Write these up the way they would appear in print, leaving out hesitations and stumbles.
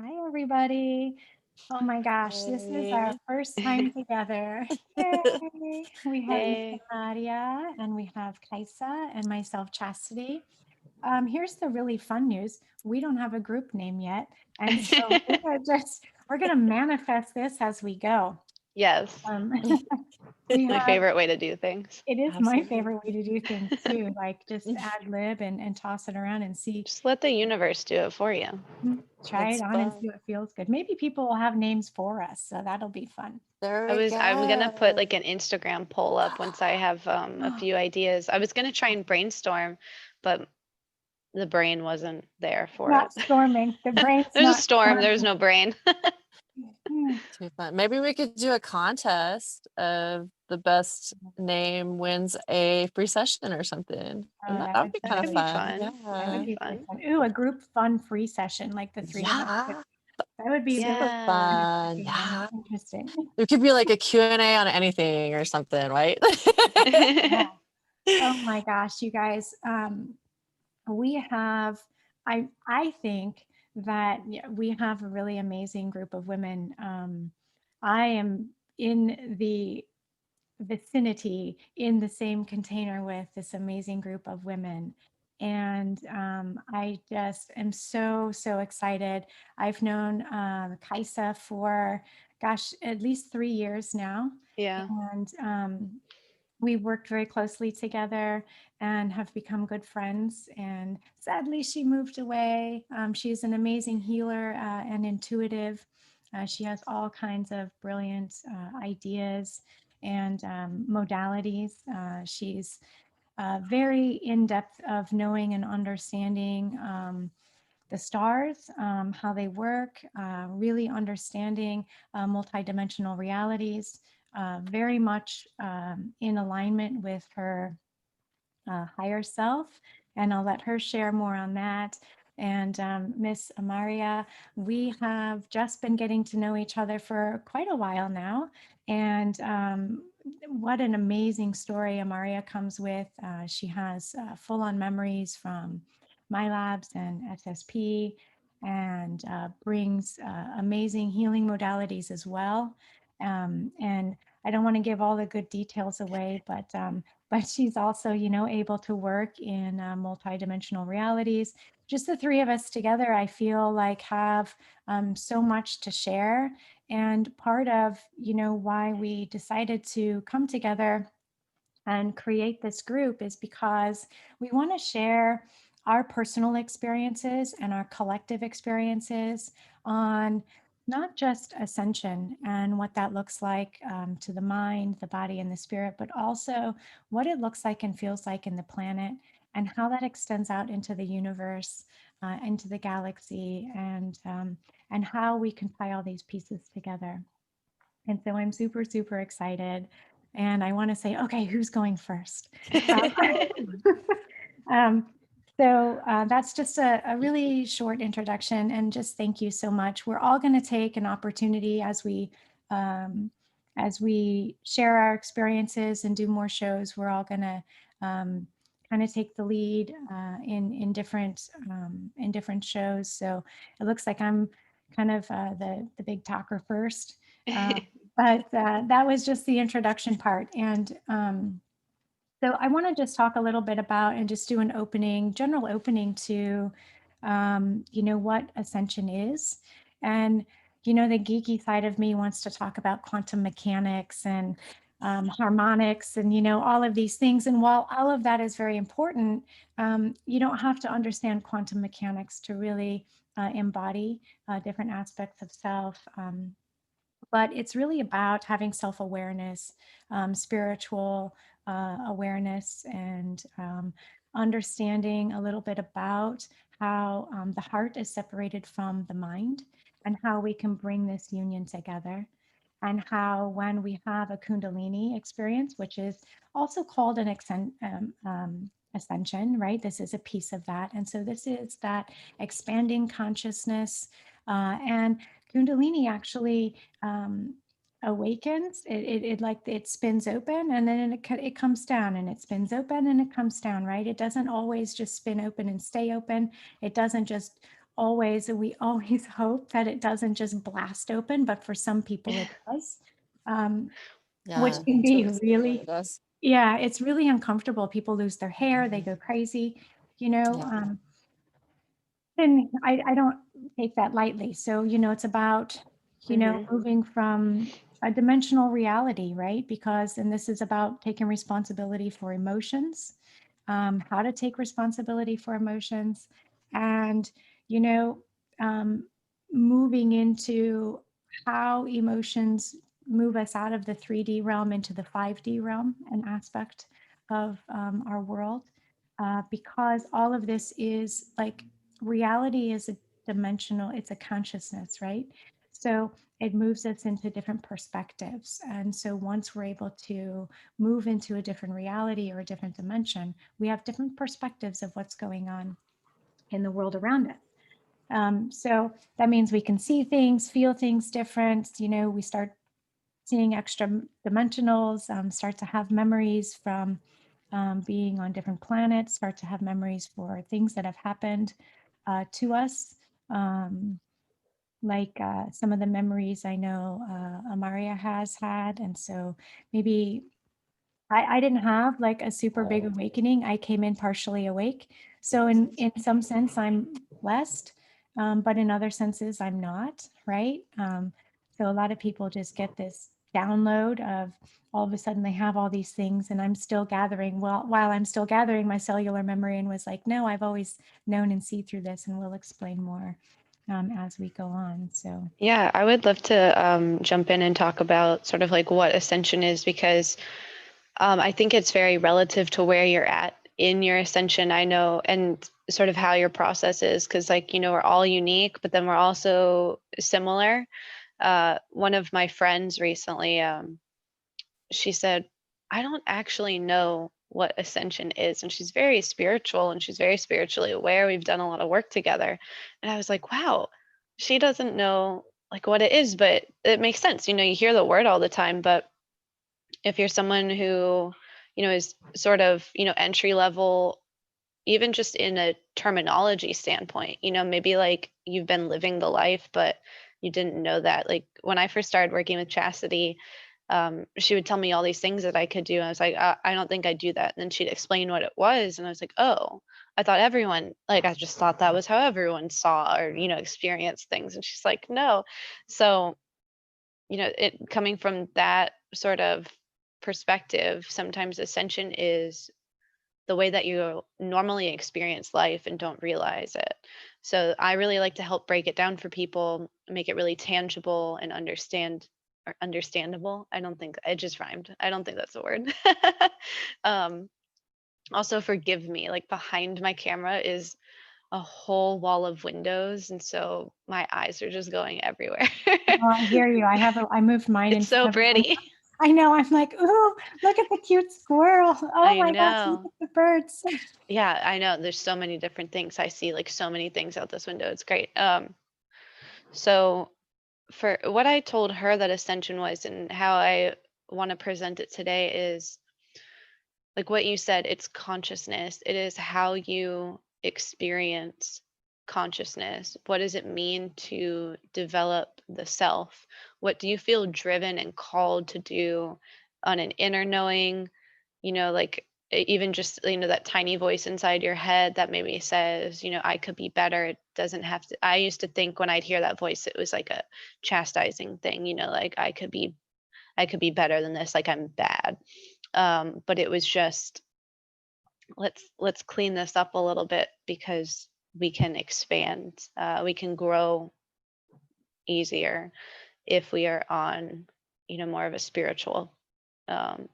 Hi, everybody. Oh my gosh, this is our Hey. first time together. Yay! We have Miss Hey. Amaria and we have Kaisa and myself, Chastity. Here's the really fun news. We don't have a group name yet. And so we're gonna manifest this as we go. Yes, Um, we my have favorite way to do things. it is my Absolutely. favorite way to do things too, like just ad lib and toss it around and see. Just let the universe do it for you. Try it It's on and see fun. what feels good. Maybe people will have names for us, so that'll be fun. I There we was I'm gonna put go. like an Instagram poll up once I have a few ideas. I was gonna try and brainstorm, but the brain wasn't there for Not it. storming. The brain's There's a not storm, there's storming. no brain. Hmm. Too fun. Maybe we could do a contest of the best name wins a free session or something. Oh, That that would would be be That kind of could be really fun. fun. fun. That That'd would be Yeah. be really fun. fun. Ooh, a group fun free session, like the three of us. Yeah. That would be Super really Yeah. fun. and Yeah. interesting. There could be like a Q&A on anything or something, right? Yeah. Oh my gosh, you guys. We have, I think that we have a really amazing group of women. I am in the vicinity in the same container with this amazing group of women. And I just am so excited. I've known Kaisa for, gosh, at least 3 years now. Yeah. And we worked very closely together and have become good friends. And sadly, she moved away. She's an amazing healer and intuitive. She has all kinds of brilliant ideas and modalities. She's very in depth of knowing and understanding the stars, how they work, really understanding multidimensional realities, very much in alignment with her higher self. And I'll let her share more on that. And Miss Amaria, we have just been getting to know each other for quite a while now. And what an amazing story Amaria comes with. She has full on memories from my labs and SSP and brings amazing healing modalities as well. And I don't want to give all the good details away, but she's also, able to work in multidimensional realities. Just the three of us together, I feel like have so much to share. And part of, why we decided to come together and create this group is because we want to share our personal experiences and our collective experiences on not just ascension and what that looks like to the mind, the body, and the spirit, but also what it looks like and feels like in the planet and how that extends out into the universe, into the galaxy, and how we can tie all these pieces together. And so I'm super excited. And I want to say, okay, who's going first? Uh, um, that's just a really short introduction. And just thank you so much. We're all going to take an opportunity um, as we share our experiences and do more shows. We're all going to kind of take the lead in different shows. So it looks like I'm kind of the big talker first. Uh, but that was just the introduction part. And so I want to just talk a little bit about and just do an general opening to, what ascension is. And, the geeky side of me wants to talk about quantum mechanics and harmonics and, all of these things. And while all of that is very important, you don't have to understand quantum mechanics to really embody different aspects of self. But it's really about having self-awareness, spiritual awareness, and understanding a little bit about how the heart is separated from the mind and how we can bring this union together. And how, when we have a Kundalini experience, which is also called an ascension, right? This is a piece of that. And so this is that expanding consciousness. And Kundalini actually awakens. It like it spins open and then it comes down, and it spins open and it comes down, right? It doesn't always just spin open and stay open. It doesn't just we always hope that it doesn't just blast open, but for some people it does, which Yeah, can it's be really scary when really, it does. yeah, it's really uncomfortable. People lose their hair, they go crazy, you know. Yeah. And I don't take that lightly. So, it's about, Mhm. moving from a dimensional reality, right? Because, and this is about taking responsibility for emotions, how to take responsibility for emotions, and, you know, um, moving into how emotions move us out of the 3D realm into the 5D realm, an aspect of our world. Because all of this is like, reality is a dimensional, it's a consciousness, right? So it moves us into different perspectives. And so once we're able to move into a different reality or a different dimension, we have different perspectives of what's going on in the world around us. So that means we can see things, feel things different. We start seeing extra dimensionals, start to have memories from being on different planets, start to have memories for things that have happened to us. Like some of the memories I know Amaria has had. And so maybe I didn't have like a super big awakening. I came in partially awake. So in some sense, I'm blessed, but in other senses, I'm not, right? So a lot of people just get this download of all of a sudden they have all these things, and I'm still gathering. Well, while I'm still gathering my cellular memory, and was like, no, I've always known and see through this, and we'll explain more as we go on. So Yeah, I would love to jump in and talk about sort of like what ascension is, because I think it's very relative to where you're at in your ascension. I know, and sort of how your process is, because like, we're all unique, but then we're also similar. One of my friends recently, she said, I don't actually know what ascension is. And she's very spiritual and she's very spiritually aware. We've done a lot of work together. And I was like, wow, she doesn't know like what it is, but it makes sense. You hear the word all the time, but if you're someone who, is sort of, entry level, even just in a terminology standpoint, maybe like you've been living the life, but you didn't know that. Like when I first started working with Chastity, she would tell me all these things that I could do. I was like, I don't think I do that. And then she'd explain what it was. And I was like, oh, I thought everyone, like, I just thought that was how everyone saw or, experienced things. And she's like, no. So, it coming from that sort of perspective, sometimes ascension is the way that you normally experience life and don't realize it. So I really like to help break it down for people, make it really tangible and understandable. I don't think it just rhymed. I don't think that's a word. um, Also, forgive me. Like behind my camera is a whole wall of windows, and so my eyes are just going everywhere. I hear you. I moved mine in It's so front of the window. pretty. I know. I'm like, ooh, look at the cute squirrel. Oh I my gosh, look know. at the birds. Yeah, I know. There's so many different things. I see like so many things out this window. It's great. So for what I told her that ascension was and how I want to present it today is like what you said, it's consciousness. It is how you experience consciousness. What does it mean to develop the self? What do you feel driven and called to do on an inner knowing? Like even just, that tiny voice inside your head that maybe says, I could be better. It doesn't have to. I used to think when I'd hear that voice, it was like a chastising thing, like I could be better than this, like I'm bad. But it was just, let's clean this up a little bit because we can expand, we can grow easier if we are on, more of a spiritual, um,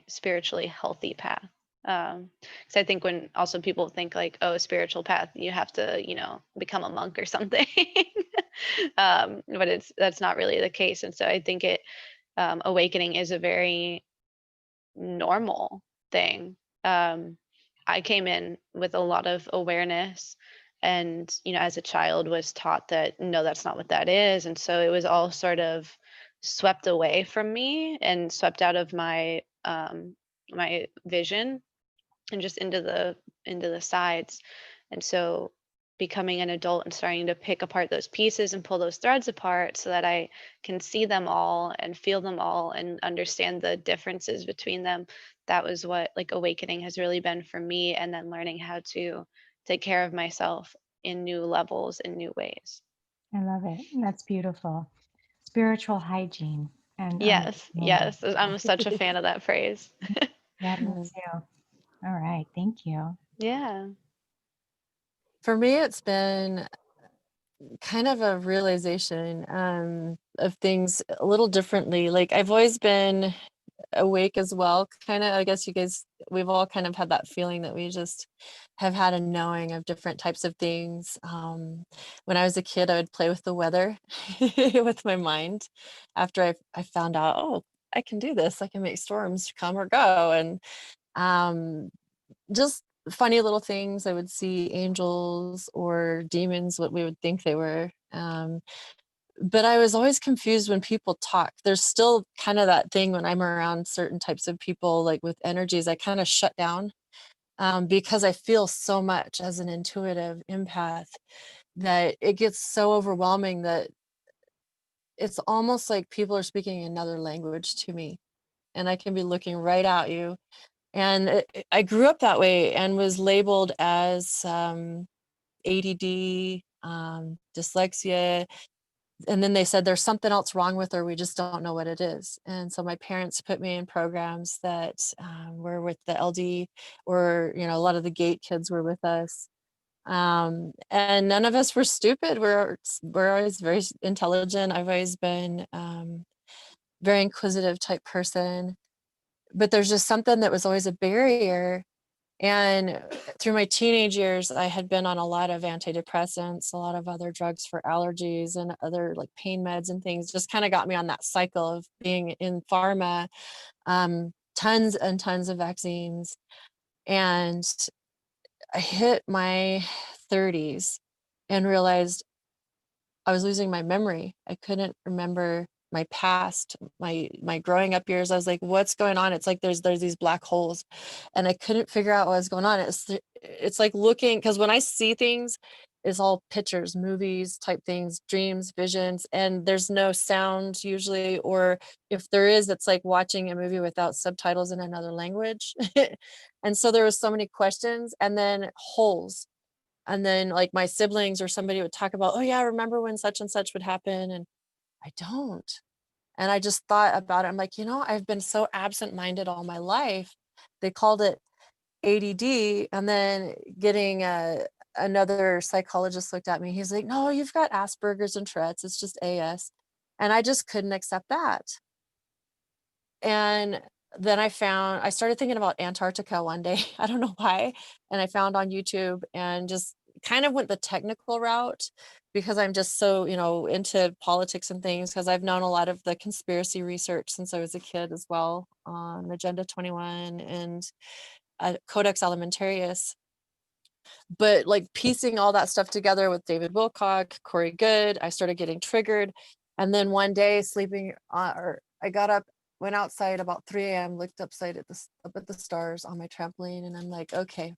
spiritually healthy path. Because I think when also people think like, oh, a spiritual path, you have to, become a monk or something. But that's not really the case. And so I think awakening is a very normal thing. I came in with a lot of awareness and, as a child was taught that, no, that's not what that is. And so it was all sort of swept away from me and swept out of my vision and just into the sides. And so becoming an adult and starting to pick apart those pieces and pull those threads apart so that I can see them all and feel them all and understand the differences between them. That was what like awakening has really been for me, and then learning how to take care of myself in new levels, in new ways. I love it. That's beautiful. Spiritual hygiene and Yes, understanding. yes. I'm such a fan of that phrase. Yeah, me Mhm. too. All right. Thank you. Yeah. For me, it's been kind of a realization of things a little differently. Like I've always been awake as well. Kind of, I guess you guys, we've all kind of had that feeling that we just have had a knowing of different types of things. When I was a kid, I would play with the weather with my mind after I found out, oh, I can do this. I can make storms come or go. And um, just funny little things. I would see angels or demons, what we would think they were. But I was always confused when people talk. There's still kind of that thing when I'm around certain types of people, like with energies, I kind of shut down because I feel so much as an intuitive empath that it gets so overwhelming that it's almost like people are speaking another language to me. And I can be looking right at you. And I grew up that way and was labeled as ADD, dyslexia. And then they said there's something else wrong with her. We just don't know what it is. And so my parents put me in programs that were with the LD, or, you know, a lot of the gate kids were with us. And none of us were stupid. We're always very intelligent. I've always been very inquisitive type person, but there's just something that was always a barrier. And through my teenage years, I had been on a lot of antidepressants, a lot of other drugs for allergies and other like pain meds and things, just kind of got me on that cycle of being in pharma, tons and tons of vaccines. And I hit my 30s and realized I was losing my memory. I couldn't remember my past, my growing up years. I was like, what's going on? It's like there's these black holes, and I couldn't figure out what was going on. It's like looking, because when I see things, it's all pictures, movies type things, dreams, visions, and there's no sound usually, or if there is, it's like watching a movie without subtitles in another language. And so there was so many questions, and then holes. And then like my siblings or somebody would talk about, oh yeah, I remember when such and such would happen. And I don't. And I just thought about it. I'm like, I've been so absent-minded all my life. They called it ADD. And then getting another psychologist looked at me. He's like, no, you've got Asperger's and Tourette's. It's just AS. And I just couldn't accept that. And then I started thinking about Antarctica one day. I don't know why. And I found on YouTube and just kind of went the technical route because I'm just so, into politics and things, because I've known a lot of the conspiracy research since I was a kid as well, on Agenda 21 and Codex Alimentarius. But like piecing all that stuff together with David Wilcock, Corey Good, I started getting triggered. And then one day I got up, went outside about 3 a.m., looked up at the stars on my trampoline. And I'm like, okay,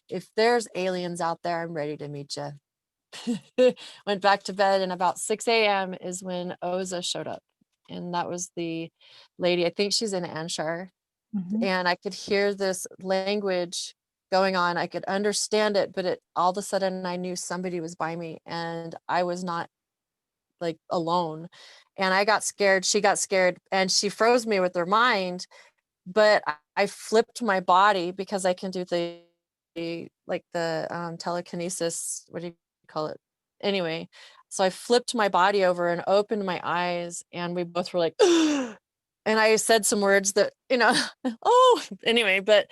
if there's aliens out there, I'm ready to meet you. Went back to bed, and about 6 a.m. is when Oza showed up. And that was the lady, I think she's in Anshar. Mhm. And I could hear this language going on. I could understand it, but all of a sudden I knew somebody was by me and I was not like alone. And I got scared. She got scared and she froze me with her mind, but I flipped my body because I can do the telekinesis. What do you call it? Anyway, so I flipped my body over and opened my eyes, and we both were like, and I said some words that, oh, anyway, but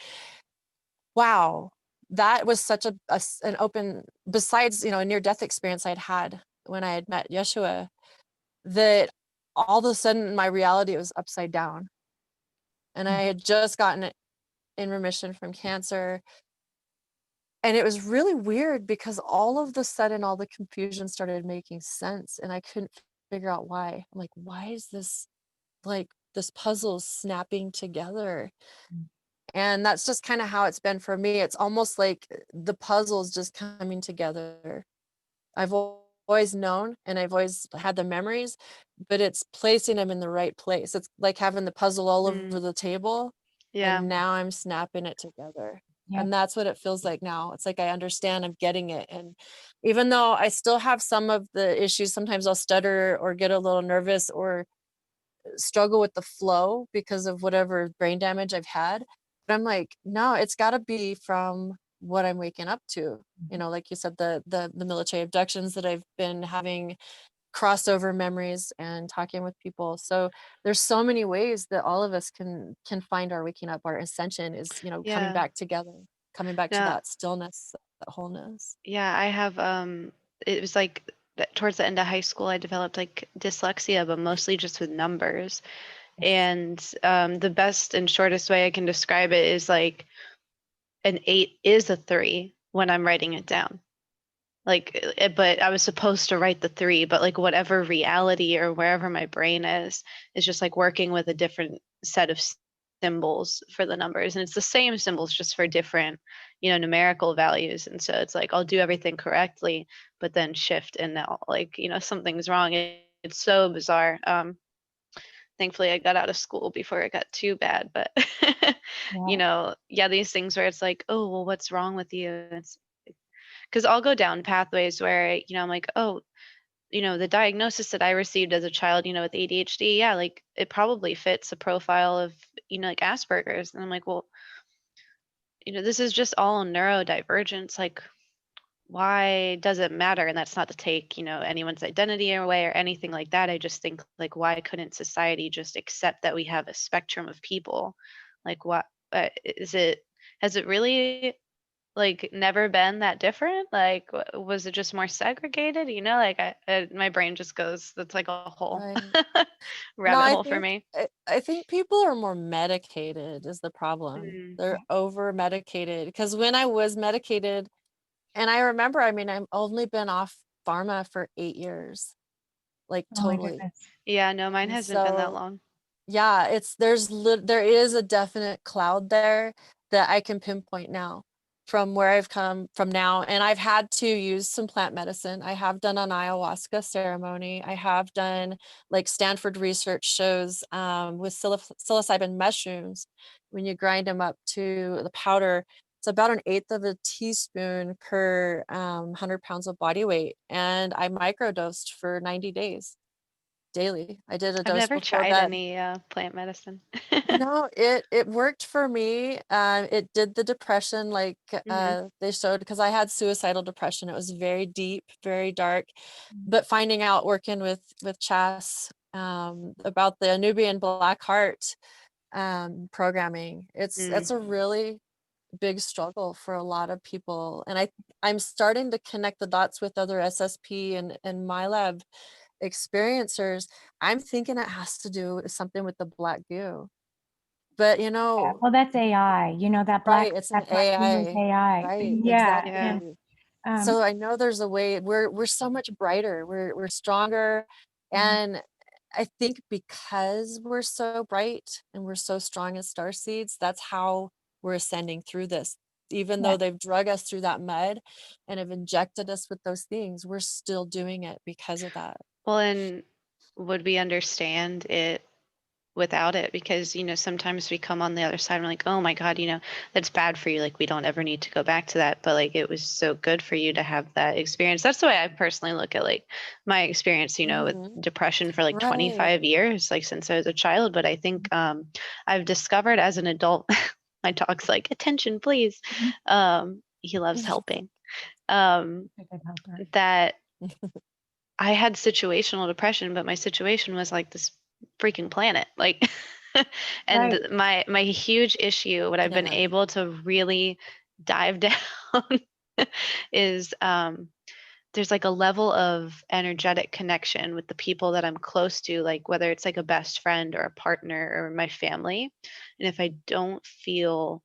wow, that was such an open, besides, a near death experience I'd had when I had met Yeshua, that all of a sudden my reality was upside down. And I had just gotten it in remission from cancer. And it was really weird because all of the sudden, all the confusion started making sense. And I couldn't figure out why. I'm like, why is this, like, this puzzle snapping together? And that's just kind of how it's been for me. It's almost like the puzzle's just coming together. I've always known and I've always had the memories, but it's placing them in the right place. It's like having the puzzle all over the table, Yeah. and now I'm snapping it together. Yep. And that's what it feels like now. It's like I understand, I'm getting it. And even though I still have some of the issues, sometimes I'll stutter or get a little nervous or struggle with the flow because of whatever brain damage I've had. But I'm like, no, it's got to be from what I'm waking up to. You know, like you said, the military abductions that I've been having, crossover memories and talking with people. So there's so many ways that all of us can find our waking up. Our ascension is, you know, coming Yeah. back together, coming back to No, that stillness, that wholeness. yeah, I have it was like towards the end of high school I developed like dyslexia, but mostly just with numbers. And the best and shortest way I can describe it is like an 8 is a 3 when I'm writing it down. Like, but I was supposed to write the 3, but like whatever reality or wherever my brain is just like working with a different set of symbols for the numbers. And it's the same symbols just for different, numerical values. And so it's like I'll do everything correctly, but then shift and now like, something's wrong. It's so bizarre. Thankfully I got out of school before it got too bad, but Yeah. yeah, these things where it's like, oh, well, what's wrong with you? It's because I'll go down pathways where, I'm like, oh, the diagnosis that I received as a child, with ADHD, yeah, like it probably fits a profile of, like Asperger's. And I'm like, well, this is just all neurodivergence. Like, why does it matter? And that's not to take, anyone's identity away or anything like that. I just think, like, why couldn't society just accept that we have a spectrum of people? Like, what has it really like never been that different? Like, was it just more segregated? Like my brain just goes, that's like a whole Right. No, rabbit hole for me. I think people are more medicated is the problem. Mm, They're over medicated because when I was medicated, and I remember, I mean, I've only been off pharma for 8 years, like Oh my totally. goodness. yeah, no, mine And hasn't been that so, long. yeah, there is a definite cloud there that I can pinpoint now from where I've come from now. And I've had to use some plant medicine. I have done an ayahuasca ceremony. I have done, like Stanford research shows, with psilocybin mushrooms, when you grind them up to the powder, it's about an eighth of a teaspoon per 100 pounds of body weight. And I microdosed for 90 days daily. I did a I've dose never before tried bed. any plant medicine. It worked for me. It did the depression, like Hmm. they showed, because I had suicidal depression. It was very deep, very dark. But finding out, working with Chas, about the Nubian Black Heart programming, Mm. it's a really big struggle for a lot of people. And I'm starting to connect the dots with other SSP and my lab experiencers. I'm thinking it has to do with something with the black goo. But Yeah. Well, that's AI, right, it's an that black goo is AI. AI. Right, Yeah. Yeah. And exactly. um, So I know there's a way. We're so much brighter. We're stronger. mm, And I think because we're so bright and we're so strong as star seeds, that's how we're ascending through this. Even yeah. though they've drug us through that mud and have injected us with those things, we're still doing it because of that. Well, and would we understand it without it? Because sometimes we come on the other side and we're like, oh my god, that's bad for you, like we don't ever need to go back to that, but like it was so good for you to have that experience. That's the way I personally look at like my experience, with Mhm. depression for like Right. 25 years, like since I was a child. But I think I've discovered as an adult, my dog's like, attention please. Mhm. He loves helping. um A good helper. that I had situational depression, but my situation was like this freaking planet. Like and Right. my huge issue, what I've been Yeah. able to really dive down is there's like a level of energetic connection with the people that I'm close to, like whether it's like a best friend or a partner or my family. And if I don't feel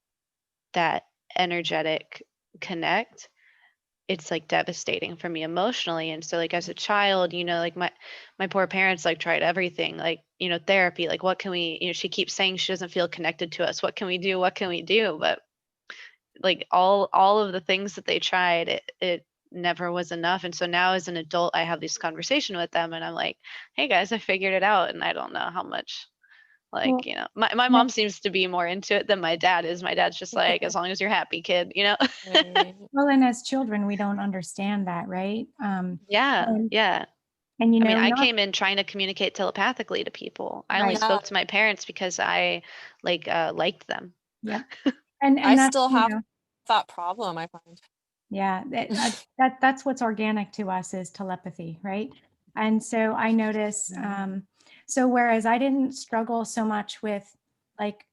that energetic connect, it's like devastating for me emotionally. And so like as a child, like my poor parents like tried everything, like, therapy, like what can we, she keeps saying she doesn't feel connected to us. What can we do? What can we do? But like all of the things that they tried, it never was enough. And so now as an adult, I have this conversation with them and I'm like, hey guys, I figured it out. And I don't know how much, like, Well, my mom seems to be more into it than my dad is. My dad's just like, as long as you're happy, kid, Right. well, and as children, we don't understand that, right? Yeah, And, yeah. and I mean, I not came in trying to communicate telepathically to people. I only right. Yeah, spoke to my parents because I liked them. Yep. I And that's, still have that problem, I find. yeah, that's what's organic to us is telepathy, right? And so I notice, so whereas I didn't struggle so much with like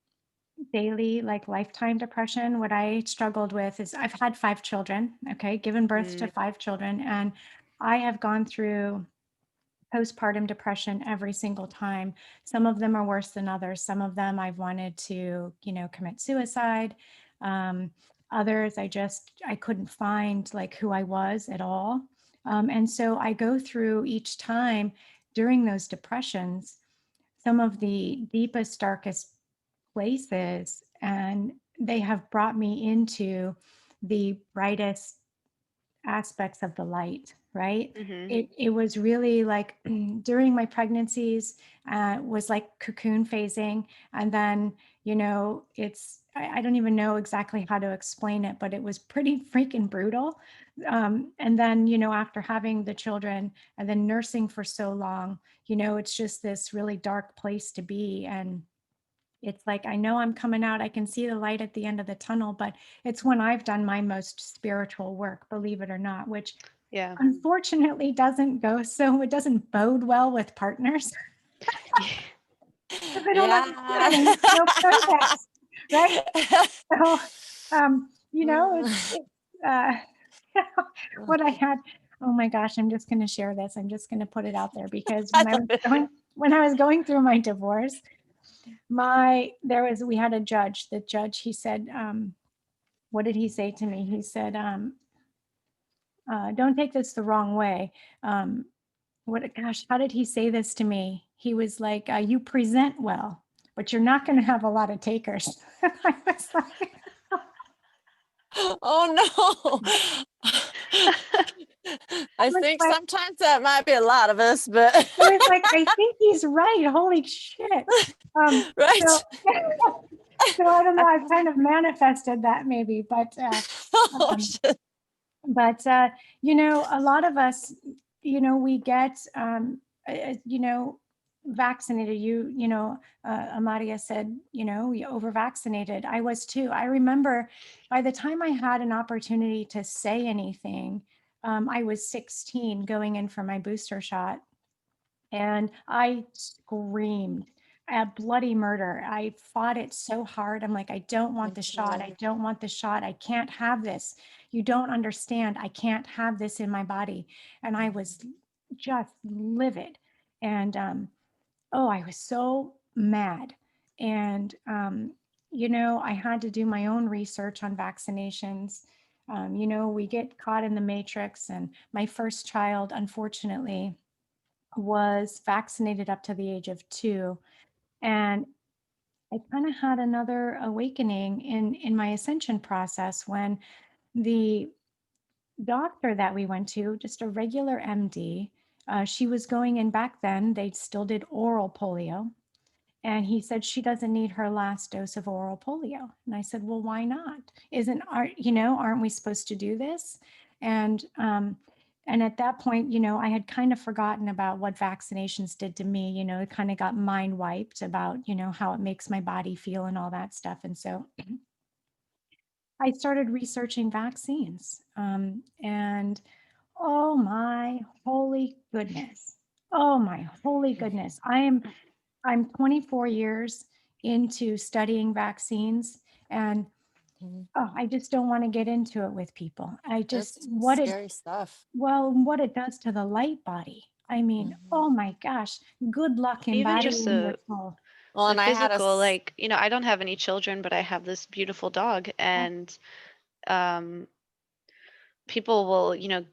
daily, like lifetime depression, what I struggled with is I've had 5 children, okay, given birth to 5 children, and I have gone through postpartum depression every single time. Some of them are worse than others. Some of them I've wanted to, commit suicide. Um, Others, I couldn't find like who I was at all. And so I go through each time during those depressions, some of the deepest, darkest places, and they have brought me into the brightest aspects of the light, right? Mm-hmm. It was really like during my pregnancies, was like cocoon phasing. And then, I don't even know exactly how to explain it, but it was pretty freaking brutal. And then, after having the children and then nursing for so long, it's just this really dark place to be. And it's like, I know I'm coming out. I can see the light at the end of the tunnel, but it's when I've done my most spiritual work, believe it or not, which Yeah. unfortunately doesn't go so, it doesn't bode well with partners because they don't Yeah. understand and there's no context, right? So, it's what I had. Oh my gosh, I'm just going to share this. I'm just going to put it out there because I love it. when I was going through my divorce, we had a judge. The judge, he said, what did he say to me? He said, don't take this the wrong way. Gosh, how did he say this to me? He was like, you present well, but you're not going to have a lot of takers. I was like, Oh no. I was think like, sometimes that might be a lot of us, but I was like, I think he's right. Holy shit. right. So, so I don't know. I've kind of manifested that maybe, but, Oh, um, shit. but a lot of us, we get, vaccinated. Amaria said, we over vaccinated. I was too. I remember by the time I had an opportunity to say anything, I was 16 going in for my booster shot. And I screamed at bloody murder. I fought it so hard. I'm like, I don't want the shot. I don't want the shot. I can't have this. You don't understand. I can't have this in my body. And I was just livid. And I was so mad. And I had to do my own research on vaccinations. We get caught in the matrix. And my first child, unfortunately, was vaccinated up to the age of 2. And I kind of had another awakening in my ascension process when the doctor that we went to, just a regular MD, she was going in back then, they still did oral polio. And he said, she doesn't need her last dose of oral polio. And I said, well, why not? Aren't we supposed to do this? And at that point, I had kind of forgotten about what vaccinations did to me. It kind of got mind wiped about, how it makes my body feel and all that stuff. And so I started researching vaccines. And oh my holy goodness. Oh my holy goodness. I'm 24 years into studying vaccines, and I just don't want to get into it with people. That's scary stuff. What it does to the light body. I mean, oh my gosh, good luck Even just embodying your soul. Well, the and I had physical, like, I don't have any children, but I have this beautiful dog, and people will,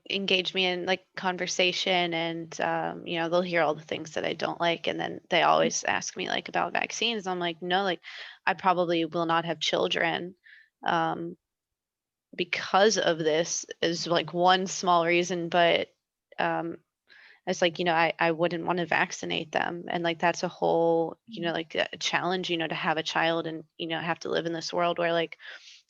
engage me in like conversation, and they'll hear all the things that I don't like, and then they always ask me like about vaccines. I'm like, no, like I probably will not have children um, because of this is like one small reason, but um, it's like, I wouldn't want to vaccinate them. And like, that's a whole, like a challenge, to have a child and, have to live in this world where like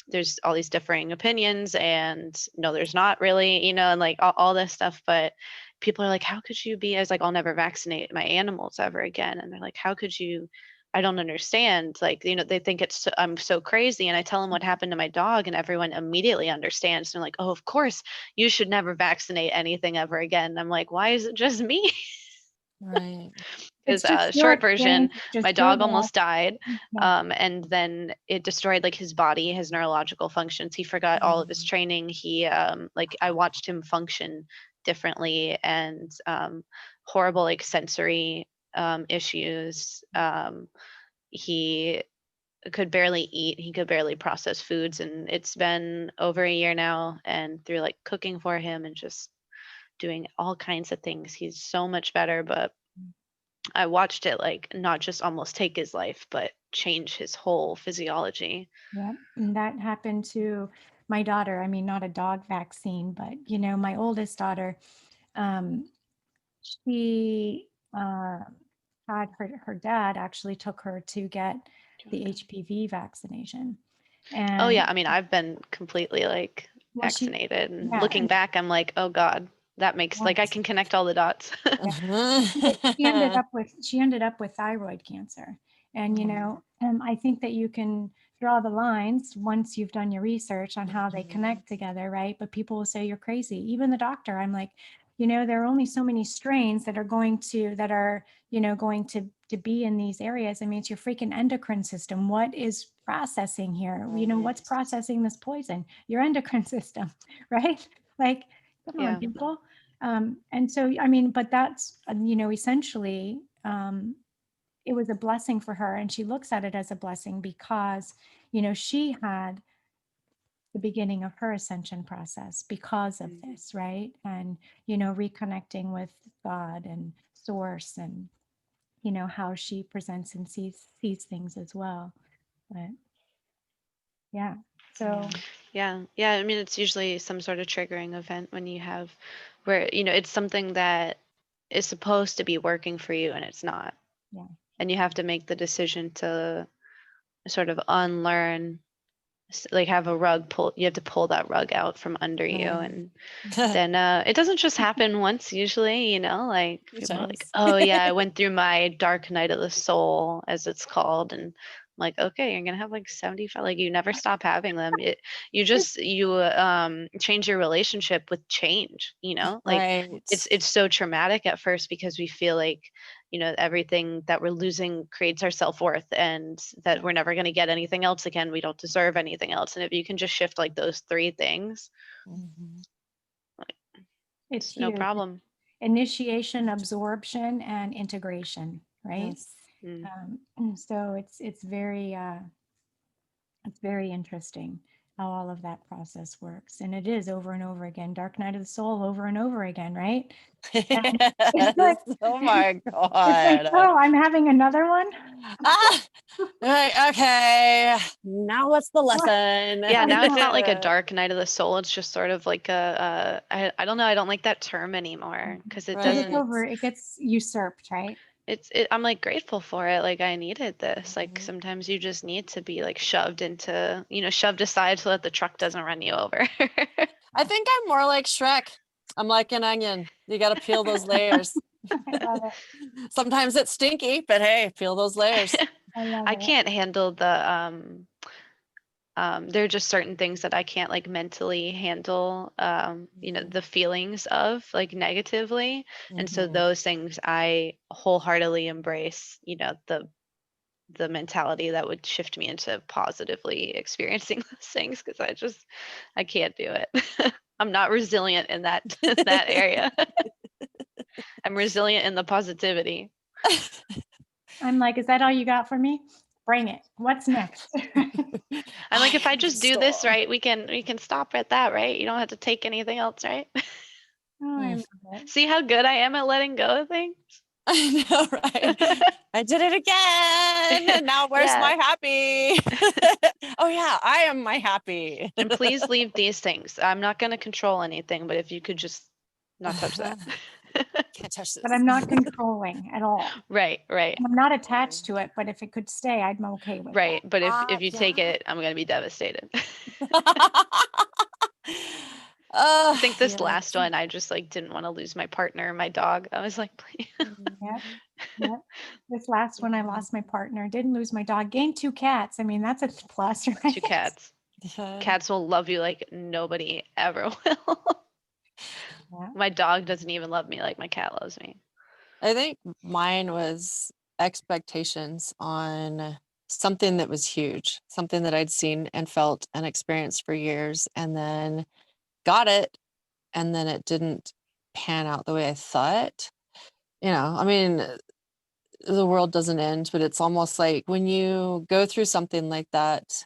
there's all these differing opinions, and no, there's not really, and like all this stuff. But people are like, how could you be? I was like, I'll never vaccinate my animals ever again. And they're like, how could you? I don't understand. Like, they think I'm so crazy. And I tell them what happened to my dog, and everyone immediately understands. And they're like, oh, of course, you should never vaccinate anything ever again. And I'm like, why is it just me? Right. Because It's just your short version, experience, just my your dog life. almost died, Yeah. and then it destroyed like his body, his neurological functions. He forgot all of his training. He like I watched him function differently, and horrible like sensory issues. He could barely eat. He could barely process foods, and it's been over a year now. And through like cooking for him and just doing all kinds of things, he's so much better. But I watched it like not just almost take his life, but change his whole physiology. Yeah, and that happened to my daughter. I mean, not a dog vaccine, but my oldest daughter, um, she had her dad actually took her to get the HPV vaccination. Oh yeah, And I mean, I've been completely like well, vaccinated, and yeah, looking back, I'm like, oh God, that makes like I yes, can connect all the dots. she ended up with thyroid cancer. And I think that you can draw the lines once you've done your research on how they connect together, right? But people will say you're crazy. Even the doctor, I'm like, there are only so many strains that are going to be in these areas. I mean, it's your freaking endocrine system. What is processing here? What's processing this poison? Your endocrine system, right? Like, come on, Yeah. people. And so, I mean, but that's, essentially, it was a blessing for her. And she looks at it as a blessing because, she had the beginning of her ascension process because of this, right? And, reconnecting with God and source, and, how she presents and sees things as well. But yeah, so Yeah. Yeah. I mean, it's usually some sort of triggering event when you have where, it's something that is supposed to be working for you and it's not. yeah. And you have to make the decision to sort of unlearn, like have a rug pull, you have to pull that rug out from under you. And then it doesn't just happen once usually, like people are like, oh yeah, I went through my dark night of the soul, as it's called. And I'm like, okay, you're gonna have like 75, like you never stop having them. You change your relationship with change, like Right. it's so traumatic at first because we feel like everything that we're losing creates our self-worth, and that we're never going to get anything else again. We don't deserve anything else. And if you can just shift like those three things, It's no huge. problem. Initiation, absorption, and integration, right? Yes. So it's very interesting how all of that process works. And it is over and over again, dark night of the soul over and over again, right? And it's like, Oh my it's like, God. oh, I'm having another one. Right, okay. Now what's the lesson? Yeah, now it's not like a Yeah. dark night of the soul. It's just sort of like I don't know. I don't like that term anymore because it Because it's doesn't. over, it gets usurped, right? I'm like grateful for it. Like I needed this. Like sometimes you just need to be like shoved shoved aside so that the truck doesn't run you over. I think I'm more like Shrek. I'm like an onion. You got to peel those layers. I love it. Sometimes it's stinky, but hey, peel those layers. I love I it. can't handle the there are just certain things that I can't like mentally handle, the feelings of like negatively. And so those things I wholeheartedly embrace, the mentality that would shift me into positively experiencing those things, because I can't do it. I'm not resilient in that that area. I'm resilient in the positivity. I'm like, is that all you got for me? bring it. What's next? I'm like, if I have just do this store. right, we can stop at that, right? You don't have to take anything else, right? Oh, I Mm. love it. See how good I am at letting go of things? I know, right? I did it again. And now where's Yeah. my happy? Oh yeah, I am my happy. And please leave these things. I'm not going to control anything, but if you could just not touch that. Can't touch But this. I'm not controlling at all. Right, right, And I'm not attached to it, but if it could stay, I'm okay with right. But if you take Yeah. it, I'm going to be devastated. Oh, I think this yeah. last one, I just like didn't want to lose my partner, my dog. I was like, please. that. Yep. Yep. This last one, I lost my partner, didn't lose my dog, gained 2 cats. I mean, that's a plus, right? 2 cats. Yeah. Cats will love you like nobody ever will. Yeah. My dog doesn't even love me like my cat loves me. I think mine was expectations on something that was huge, something that I'd seen and felt and experienced for years, and then got it, and then it didn't pan out the way I thought. I mean, the world doesn't end, but it's almost like when you go through something like that,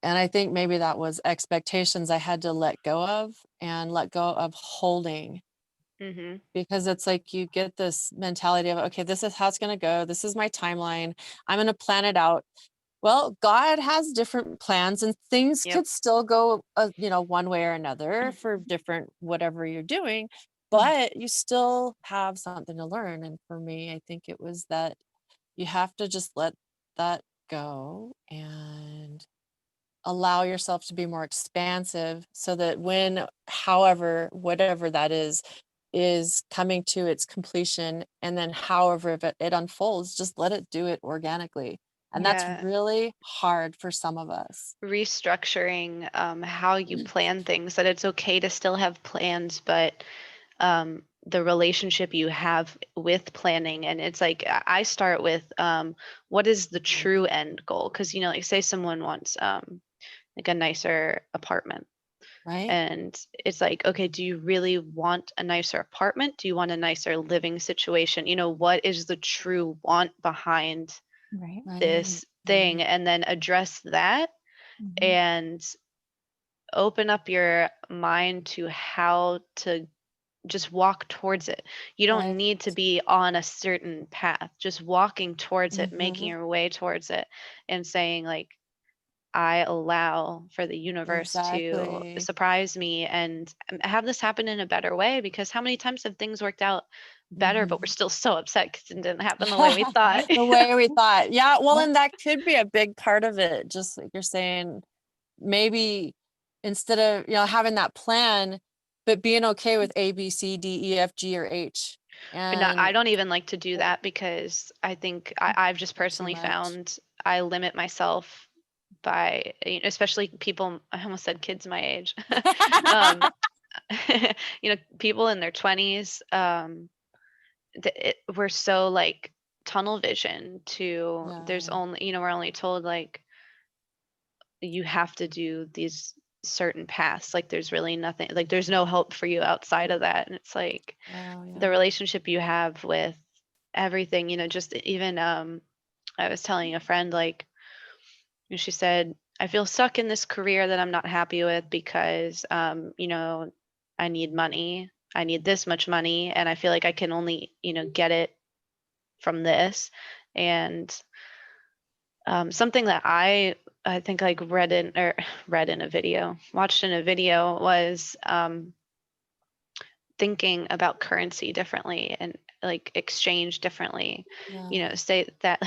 and I think maybe that was expectations I had to let go of and let go of holding, Mm-hmm. because it's like you get this mentality of, okay, this is how it's going to go. This is my timeline. I'm going to plan it out. Well, God has different plans, and things Yep. could still go, one way or another for different whatever you're doing, but you still have something to learn. And for me, I think it was that you have to just let that go and allow yourself to be more expansive, so that whatever that is coming to its completion, and then however it unfolds, just let it do it organically. And that's Yeah. really hard for some of us. Restructuring how you plan things, that it's okay to still have plans, but the relationship you have with planning, and it's like I start with what is the true end goal? Because like say someone wants like a nicer apartment, Right. and it's like, okay, do you really want a nicer apartment? Do you want a nicer living situation? What is the true want behind Right. this thing? And then address that Mhm. and open up your mind to how to just walk towards it. You don't Right. need to be on a certain path. Just walking towards it, making Mhm. your way towards it, and saying like, I allow for the universe to Exactly. surprise me and have this happen in a better way, because how many times have things worked out better, but we're Mhm. still so upset because it didn't happen the way we thought. The way we thought. Yeah, well, Yep. and that could be a big part of it. Just like you're saying, maybe instead of having that plan, but being okay with A, B, C, D, E, F, G, or H. No, I And don't even like to do that, because I think I've just too personally much. found I limit myself by, especially people, I almost said kids my age, um, people in their 20s, we're so like tunnel vision to, there's Yeah. only, we're only told like you have to do these certain paths, like there's really nothing, like there's no hope for you outside of that. And it's like Oh the yeah. relationship you have with everything, just even I was telling a friend, like, she said, I feel stuck in this career that I'm not happy with because I need money, I need this much money, and I feel like I can only get it from this. And something that I think like read in a video, watched in a video, was thinking about currency differently and like exchange differently. Yeah. Say that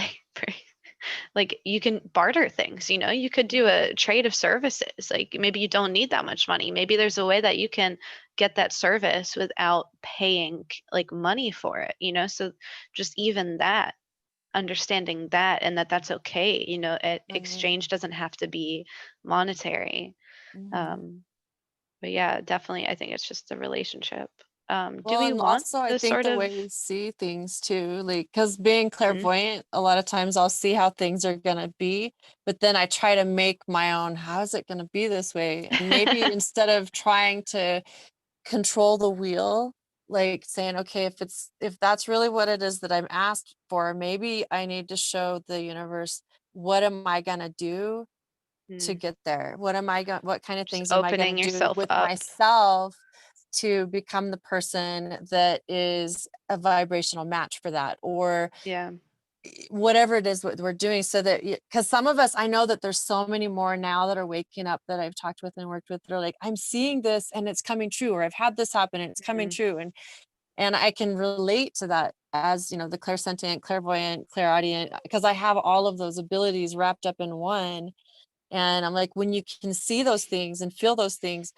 like you can barter things. You could do a trade of services. Like maybe you don't need that much money, maybe there's a way that you can get that service without paying like money for it. So just even that, understanding that, and that's okay. Right. Exchange doesn't have to be monetary. Mhm. um but yeah, definitely, I think it's just a relationship. Do Well, we and want also I this think sort the of? way we see things too, like, because being Mhm. clairvoyant, a lot of times I'll see how things are gonna be, but then I try to make my own, how is it gonna be this way? And maybe instead of trying to control the wheel, like saying, okay, if that's really what it is that I'm asked for, maybe I need to show the universe what am I going to do to Mm. get there? What kind of Just things am I going opening to do yourself with up. myself to become the person that is a vibrational match for that, or Yeah. whatever it is what we're doing, so that, because some of us, I know that there's so many more now that are waking up that I've talked with and worked with, they're like, I'm seeing this and it's coming true, or I've had this happen and it's coming Mhm. true. And I can relate to that, as the clairsentient, clairvoyant, clairaudient, because I have all of those abilities wrapped up in one. And I'm like, when you can see those things and feel those things,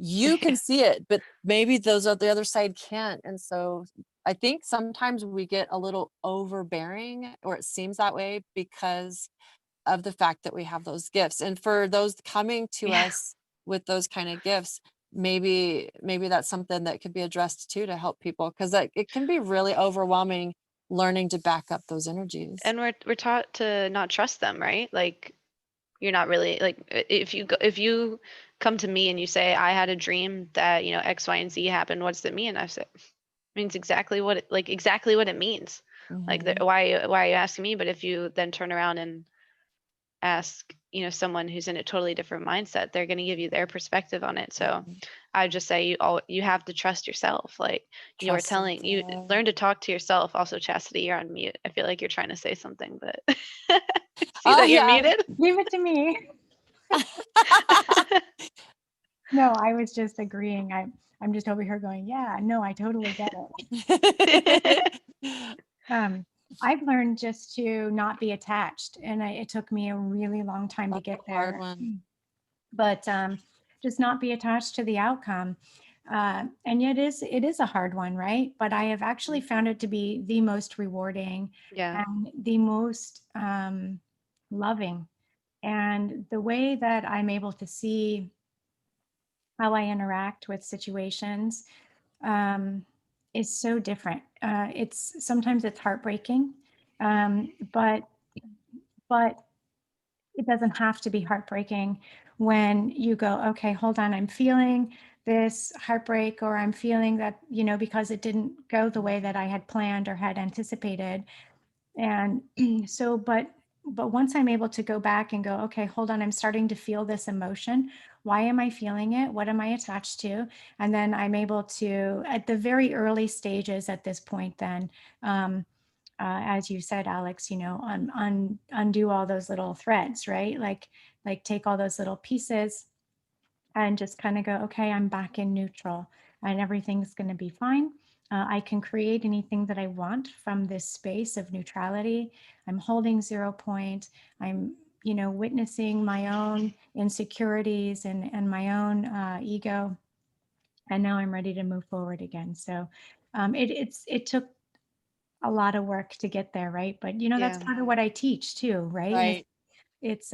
you can see it, but maybe those on the other side can't. And so I think sometimes we get a little overbearing, or it seems that way, because of the fact that we have those gifts. And for those coming to Yeah. us with those kind of gifts, maybe that's something that could be addressed too, to help people, because it can be really overwhelming learning to back up those energies. And we're taught to not trust them, right? Like, you're not really like, if you come to me and you say, I had a dream that, X, Y, and Z happened, what's it mean? I say, it means exactly what it means. Like, Mhm. why are you asking me? But if you then turn around and ask, someone who's in a totally different mindset, they're going to give you their perspective on it. So Mhm. I just say you have to trust yourself. Like, you were Trust telling you, yourself. learn to talk to yourself. Also, Chastity, you're on mute. I feel like you're trying to say something, but see Oh that you're yeah. muted. Leave it to me. No, I was just agreeing. I'm just over here going, yeah, no, I totally get it. I've learned just to not be attached, and it took me a really long time to That's get a hard there. one. But just not be attached to the outcome. And yet it is a hard one, right? But I have actually found it to be the most rewarding Yeah. and the most loving. And the way that I'm able to see how I interact with situations um, is so different. Sometimes it's heartbreaking, but it doesn't have to be heartbreaking when you go, okay, hold on, I'm feeling this heartbreak, or I'm feeling that, because it didn't go the way that I had planned or had anticipated. And so, but once I'm able to go back and go, okay, hold on, I'm starting to feel this emotion. Why am I feeling it? What am I attached to? And then I'm able to, at the very early stages at this point, then, as you said, Alex, undo all those little threads, right? Like take all those little pieces and just kind of go, okay, I'm back in neutral and everything's going to be fine. I can create anything that I want from this space of neutrality. I'm holding 0 point. I'm, witnessing my own insecurities and my own ego. And now I'm ready to move forward again. So it took a lot of work to get there, right? But that's Yeah. part of what I teach too, right? And Right. it's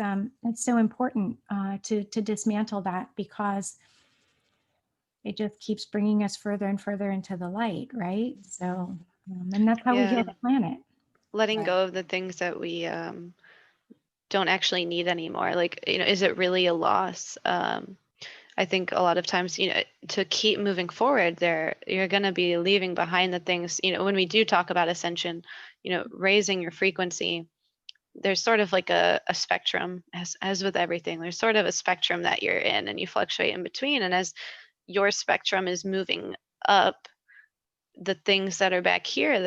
so important to dismantle that, because it just keeps bringing us further and further into the light, right? So, and that's how we heal Yeah. the planet. Letting Right. go of the things that we don't actually need anymore. Like, is it really a loss? I think a lot of times, to keep moving forward, you're going to be leaving behind the things, when we do talk about ascension, raising your frequency. There's sort of like a spectrum, as with everything. There's sort of a spectrum that you're in, and you fluctuate in between. And as your spectrum is moving up, the things that are back here,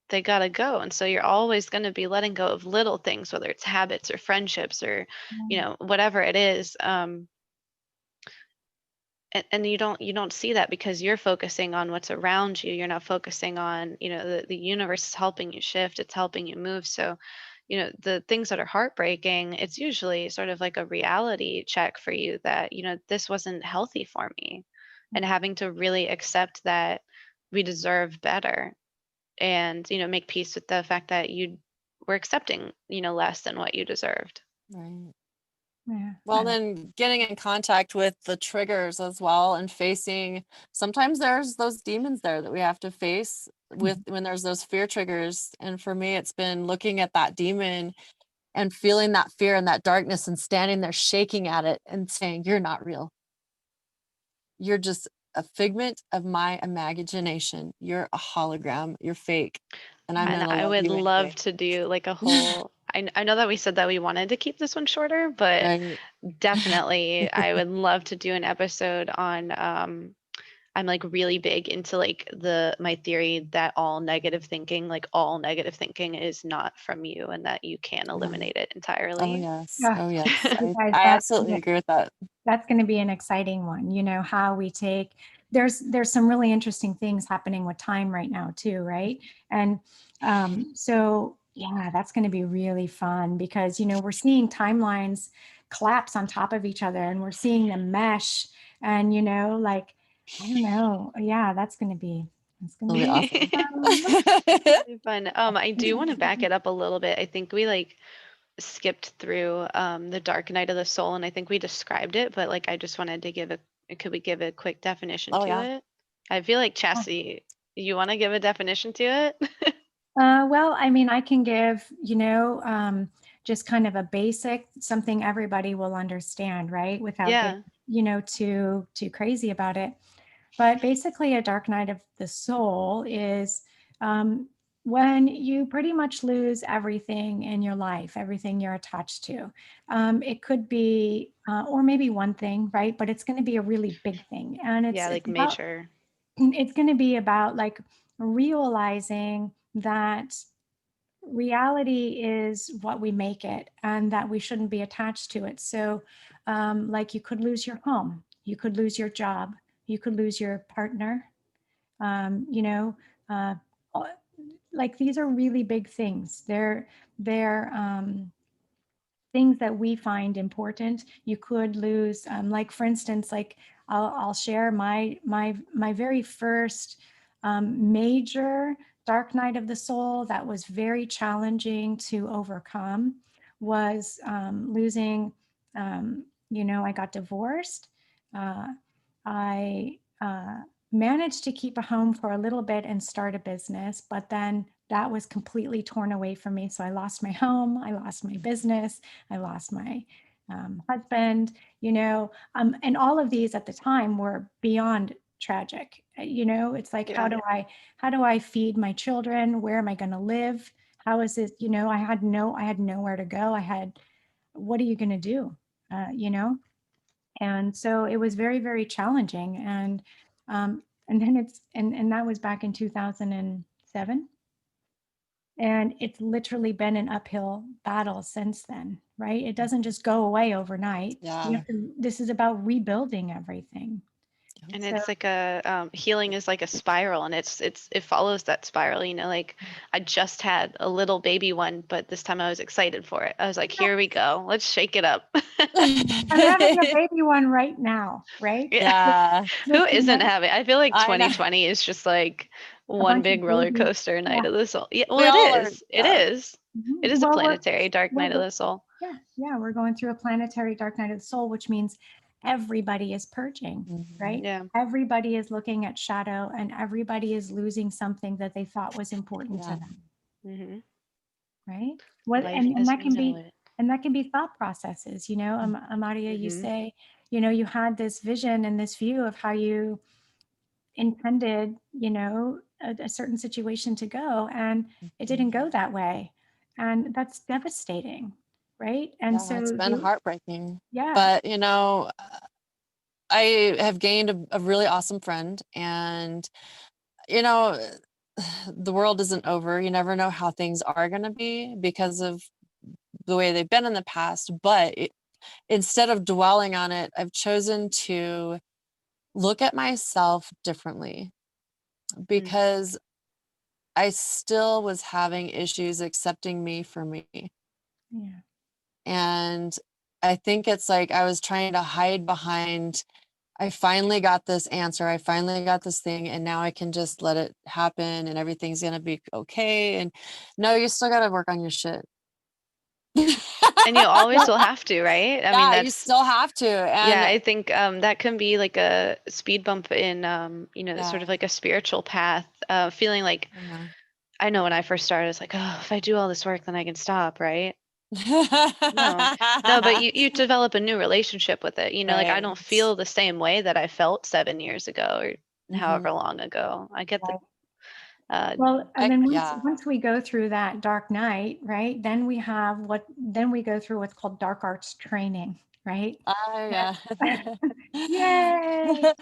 they gotta go. And so you're always going to be letting go of little things, whether it's habits or friendships or whatever it is. And you don't see that because you're focusing on what's around you. You're not focusing on, the universe is helping you shift, it's helping you move. So, the things that are heartbreaking, it's usually sort of like a reality check for you that, this wasn't healthy for me, and having to really accept that we deserve better, and, make peace with the fact that you were accepting, less than what you deserved. Right. Yeah. Well, then getting in contact with the triggers as well, and facing, sometimes there's those demons there that we have to face with when there's those fear triggers. And for me, it's been looking at that demon and feeling that fear and that darkness and standing there shaking at it and saying, you're not real. You're just a figment of my imagination. You're a hologram. You're fake. And I'm And going to I love would you love anyway. to do like a whole I know that we said that we wanted to keep this one shorter, but Right. definitely I would love to do an episode on I'm like really big into like my theory that all negative thinking is not from you and that you can eliminate it Oh, entirely. yes. Yeah, Oh, yes. you guys, I absolutely agree with that. that's going to be an exciting one. You know, how we take, there's some really interesting things happening with time right now too, right? And so yeah, that's going to be really fun because, you know, we're seeing timelines collapse on top of each other and we're seeing them mesh and, you know, like, I don't know. Yeah, that's going to be It'll be awesome. Really fun. I do want to back it up a little bit. I think we like skipped through the dark night of the soul, and I think we described it, but like I just wanted to could we give a quick definition Oh, to yeah. it? I feel like Chastity, you want to give a definition to it? Well, I mean, I can give, you know, just kind of a basic, something everybody will understand, right? Without Yeah. getting, you know, too crazy about it. But basically, a dark night of the soul is when you pretty much lose everything in your life, everything you're attached to. It could be, or maybe one thing, right? But it's going to be a really big thing, and Yeah, it's like about, major. it's going to be about like realizing that reality is what we make it and that we shouldn't be attached to it. So, like you could lose your home, you could lose your job, you could lose your partner, you know, uh, like these are really big things. They're things that we find important. You could lose, like for instance, like I'll share my very first major dark night of the soul that was very challenging to overcome was losing. You know, I got divorced. Uh, I managed to keep a home for a little bit and start a business, but then that was completely torn away from me. So I lost my home, I lost my business, I lost my husband, you know, and all of these at the time were beyond tragic. You know, it's like, Yeah. how do I feed my children? Where am I going to live? How is it? You know, I had nowhere to go. What are you going to do? You know, and so it was very, very challenging. And then and that was back in 2007. And it's literally been an uphill battle since then, right? It doesn't just go away overnight. Yeah. This is about rebuilding everything. And So it's like healing is like a spiral, and it follows that spiral, you know, like I just had a little baby one, but this time I was excited for it. I was like, here we go, let's shake it up. I'm having a baby one right now, right? Yeah. Yeah. Who Just isn't another, having? I feel like I know. 2020 is just like a one bunch of big roller babies. coaster night Yeah. of the soul. Yeah, well, We it all are. is. It Yeah. is. It is a Well, planetary dark night of the soul. yeah, we're going through a planetary dark night of the soul, which means everybody is purging, right? Yeah. Everybody is looking at shadow and everybody is losing something that they thought was important to Yeah. them, Mm-hmm. right? What Life and as that we can know be it. thought processes, you know. Amaria, you Mm-hmm. say, you know, you had this vision and this view of how you intended, you know, a certain situation to go, and it didn't go that way. And that's devastating, right? And Yeah, it's so been heartbreaking. yeah, But, you know, I have gained a really awesome friend, and, you know, the world isn't over. You never know how things are going to be because of the way they've been in the past. But instead of dwelling on it, I've chosen to look at myself differently because I still was having issues accepting me for me. yeah. And I think it's like I was trying to hide behind, I finally got this answer, I finally got this thing, and now I can just let it happen and everything's going to be okay. And no, you still got to work on your shit. And you always will have to, right? I mean, Yeah, you that's still have to. yeah, And I think that can be like a speed bump in you know, sort yeah. of like a spiritual path. Feeling like Yeah. I know when I first started, it's like, oh, if I do all this work, then I can stop, right? No, no, but you develop a new relationship with it. You know, like I Right. don't feel the same way that I felt 7 years ago or Mhm. however long ago. I get the Right. Well, and then Yeah. once we go through that dark night, right, then we go through what's called dark arts training, right? Yeah. Yay! Well,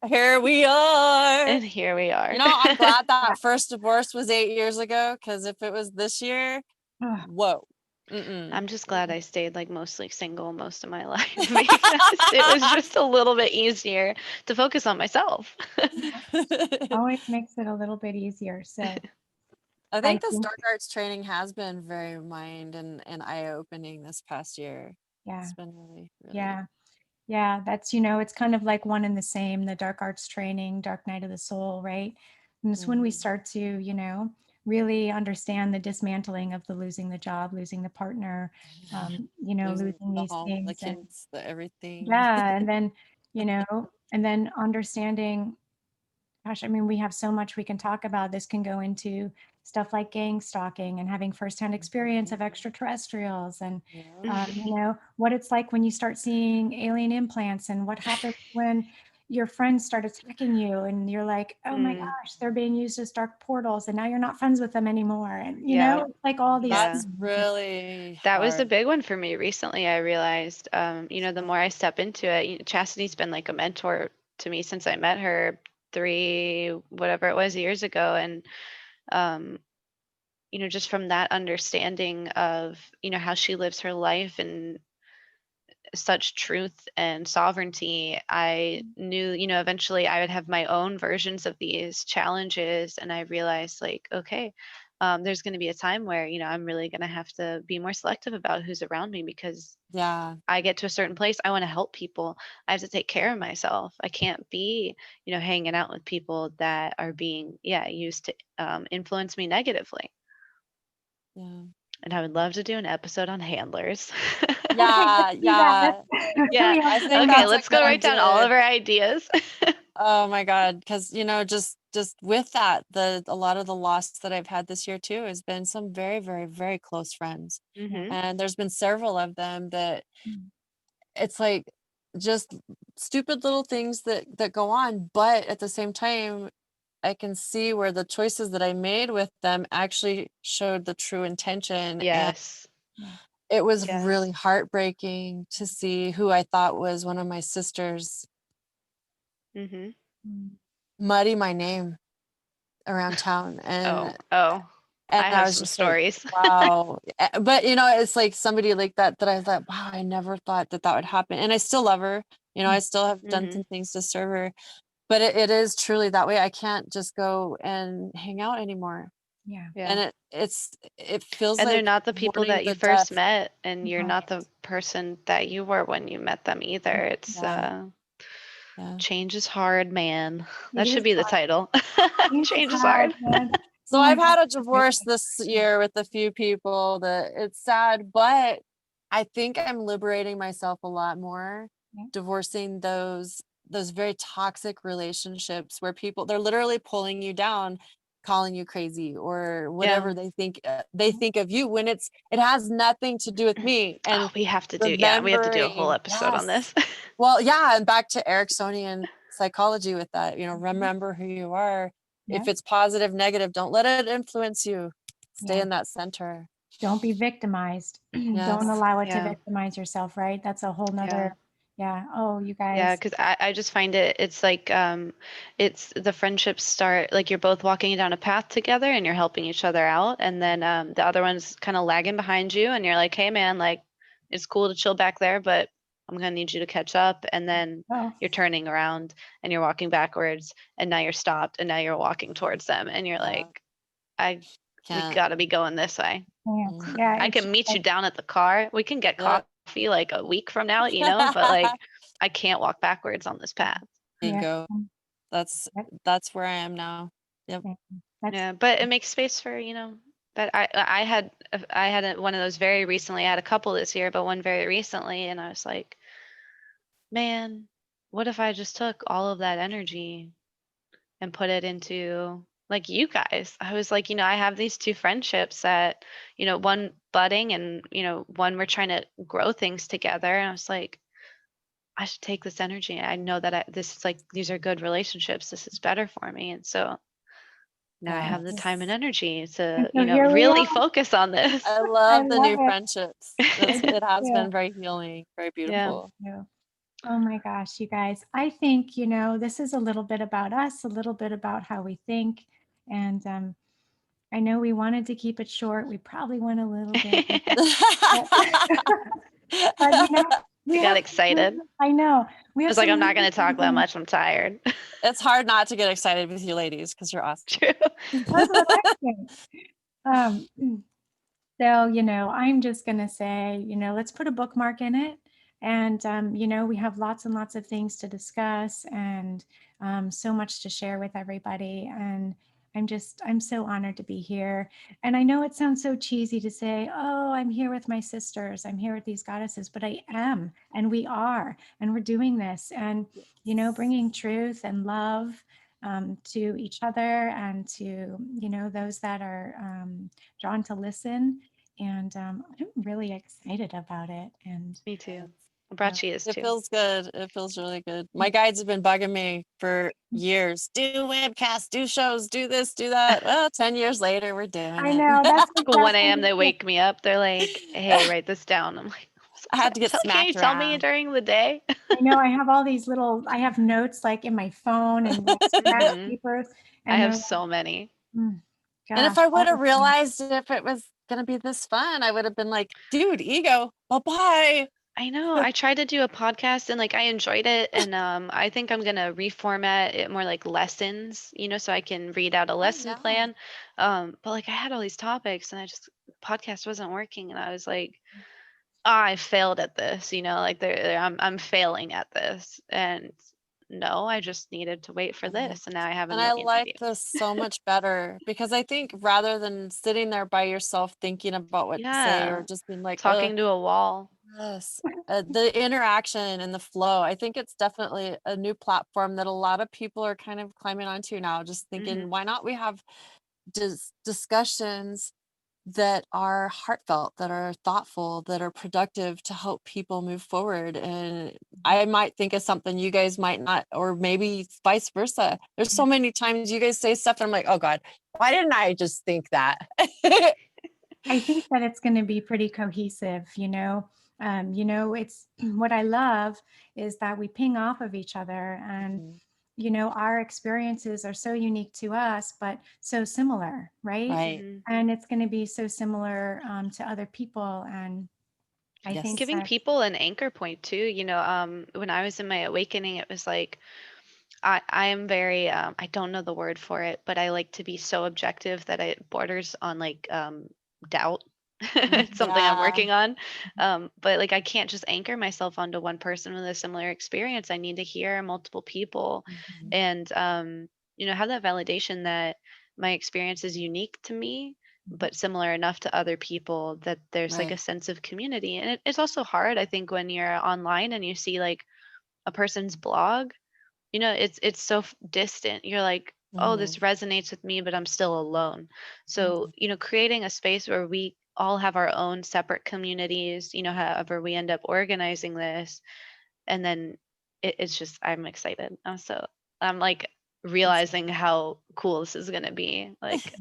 here we are. And here we are. You know, I'm glad that first divorce was 8 years ago, because if it was this year, Ugh. whoa. I'm just glad I stayed like mostly single most of my life because it was just a little bit easier to focus on myself. Always makes it a little bit easier. So I I think this think, dark arts training has been very mind and eye-opening this past year. yeah, It's been really, really. yeah, that's, it's kind of like one and the same, the dark arts training, dark night of the soul, right? And it's when we start to, really understand the dismantling of the losing the job, losing the partner, Losing losing the these home, the things. And kids, the everything. yeah, and then, and then understanding, gosh, I mean, we have so much we can talk about. This can go into stuff like gang stalking and having firsthand experience of extraterrestrials and, Yeah. what it's like when you start seeing alien implants and what happens when your friends start attacking you and you're like, oh my gosh, they're being used as dark portals and now you're not friends with them anymore. And, Yeah. it's like all these Yeah. That's things. really That was a hard. big one for me recently. I realized, the more I step into it, Chastity's been like a mentor to me since I met her whatever it was, years ago. And, um, just from that understanding of, how she lives her life and such truth and sovereignty, I knew, eventually I would have my own versions of these challenges. And I realized, like, okay, there's going to be a time where, I'm really going to have to be more selective about who's around me because Yeah. I get to a certain place. I want to help people. I have to take care of myself. I can't be, hanging out with people that are being, used to influence me negatively. Yeah. And I would love to do an episode on handlers. Yeah. Yeah. Yeah. We have I so think Okay, much. that's a let's go good write down all idea. of our ideas. Oh my God. Because, just with that, a lot of the loss that I've had this year too has been some very, very, very close friends. Hmm. And there's been several of them that Mm, it's like just stupid little things that go on. But at the same time, I can see where the choices that I made with them actually showed the true intention. And Yes. yeah. it was Yes. really heartbreaking to see who I thought was one of my sisters Hmm. Mm, muddy my name around town. Oh, And I I have was some just like, stories. wow. But it's like somebody like that I thought, wow, I never thought that would happen. And I still love her. I still have done Hmm. some things to serve her. But it is truly that way. I can't just go and hang out anymore. yeah. And Yeah. it feels And they're like not the people mourning that you the first death. met, and you're not Right. the person that you were when you met them either. It's Yeah. Yeah. change is hard, man. It That should is be the hard. title. Change is Change is hard, hard. man. So Oh my I've God. had a divorce this year with a few people that it's sad, but I think I'm liberating myself a lot more, Yeah. divorcing those very toxic relationships where they're literally pulling you down, calling you crazy or whatever Yeah. they think of you when it has nothing to do with me. Oh, And we have to do a whole remembering, episode on yes. this. Well, yeah, and back to Ericksonian psychology with that, Mhm. remember who you are. Yeah. If it's positive, negative, don't let it influence you. Stay Yeah. in that center. Don't be victimized. Don't Yes. allow it to Yeah. victimize yourself, right? That's a whole Yeah. nother, yeah. Oh, you Yeah, guys. because I just find it's like it's the friendships start like you're both walking down a path together and you're helping each other out, and then the other one's kind of lagging behind you, and you're like, hey man, like it's cool to chill back there, but I'm gonna need you to catch up, and then Oh, you're turning around and you're walking backwards, and now you're stopped, and now you're walking towards them, and you're Yeah. like, we Can't. gotta be going this way. yeah. Mhm. Yeah. I It's can just meet like, you down at the car. We can get Yep. coffee like a week from now, but like I can't walk backwards on this path. yeah. Bingo. That- That's where I am now. Yep. yeah, That's, Yeah, but it makes space for, but one of those very recently. I had a couple this year, but one very recently, and I was like, man, what if I just took all of that energy and put it into like you guys? I was like, I have these two friendships that, one budding and, one we're trying to grow things together. And I was like, I should take this energy. I know that this is like, these are good relationships. This is better for me. And so Now I have the time and Yes. energy to, And so here we really are. focus on this. I I love the love new it. friendships. I do It has too. been very healing, very Yeah. beautiful. too. Oh my gosh, you guys. I think, this is a little bit about us, a little bit about how we think. And I know we wanted to keep it short. We probably went a little bit. But, but we I got have, excited. I know. We I have was like, some I'm not going to talk that amazing- much. I'm tired. It's hard not to get excited with you ladies because you're awesome. True. That's what I think. Um, so, I'm just going to say, let's put a bookmark in it. And, we have lots and lots of things to discuss and so much to share with everybody. And I'm so honored to be here. And I know it sounds so cheesy to say, oh, I'm here with my sisters. I'm here with these goddesses, but I am, and we are, and we're doing this and, bringing truth and love to each other and to, those that are drawn to listen. And I'm really excited about it. And Me too. Brachi is It too. feels good. It feels really good. My guides have been bugging me for years. Do webcasts, do shows, do this, do that. Well, 10 years later, we're doing I it. know that's Like 1 exactly a.m. they wake me up. They're like, hey, write this down. I'm like, I had to get Can't you smacked tell me around. during the day? I know I have all these I have notes like in my phone and like scratch Mhm. papers. I And have they're so many. like, And if gosh, I all would have the time. realized if it was going to be this fun, I would have been like, dude, ego, bye-bye. I know. I tried to do a podcast and I enjoyed it, and I think I'm gonna reformat it more like lessons, so I can read out a lesson yeah. plan. But I had all these topics and podcast wasn't working, and I was like, I failed at this, I'm failing at this, and no, I just needed to wait for Mhm. this, and now I have a And I million like ideas. this so much better because I think rather than sitting there by yourself thinking about what to say or Yeah, just being like, oh, talking to a wall. yes, the interaction and the flow, I think it's definitely a new platform that a lot of people are kind of climbing onto now, just thinking, Hmm. why not we have discussions that are heartfelt, that are thoughtful, that are productive to help people move forward. And I might think of something you guys might not, or maybe vice versa. There's so many times you guys say stuff and I'm like, oh God, why didn't I just think that? I think that it's going to be pretty cohesive, it's what I love is that we ping off of each other and, Mhm. our experiences are so unique to us, but so similar, right? Right. Hmm. And it's going to be so similar to other people. And I think Yes. Giving that, people an anchor point too. When I was in my awakening, it was like I am very I don't know the word for it, but I like to be so objective that it borders on doubt. It's something I'm Yeah. working on. But I can't just anchor myself onto one person with a similar experience. I need to hear multiple people Mhm. and have that validation that my experience is unique to me, but similar enough to other people that there's a Right. sense of community. And it's also hard, I think, when you're online and you see a person's blog, it's so distant. You're like, oh, this Mhm. resonates with me, but I'm still alone. So Mhm. creating a space where we all have our own separate communities, however we end up organizing this, and then it's just, I'm excited. I'm realizing how cool this is going to be,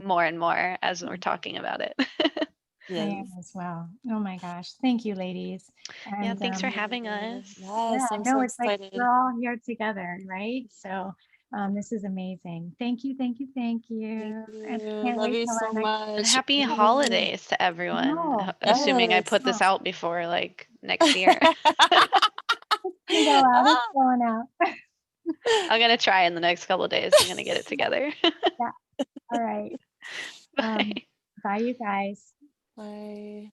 more and more as we're talking about it. I Yes. am as well. Oh my gosh. Thank you, ladies. Yeah, And thanks for having us. yeah, Yes, I I'm so know it's like excited. we're all here together, right? So this is amazing. Thank you, thank you, thank Thank you. And you. I can't Love wait you till so our next And much. happy Ooh. holidays to everyone, no. assuming I Yes. put this Oh, out before next year. it's gonna go out. It's going out. I'm gonna try in the next couple of days. I'm gonna get it together. Yeah. All right. Bye. Bye, you guys. Bye.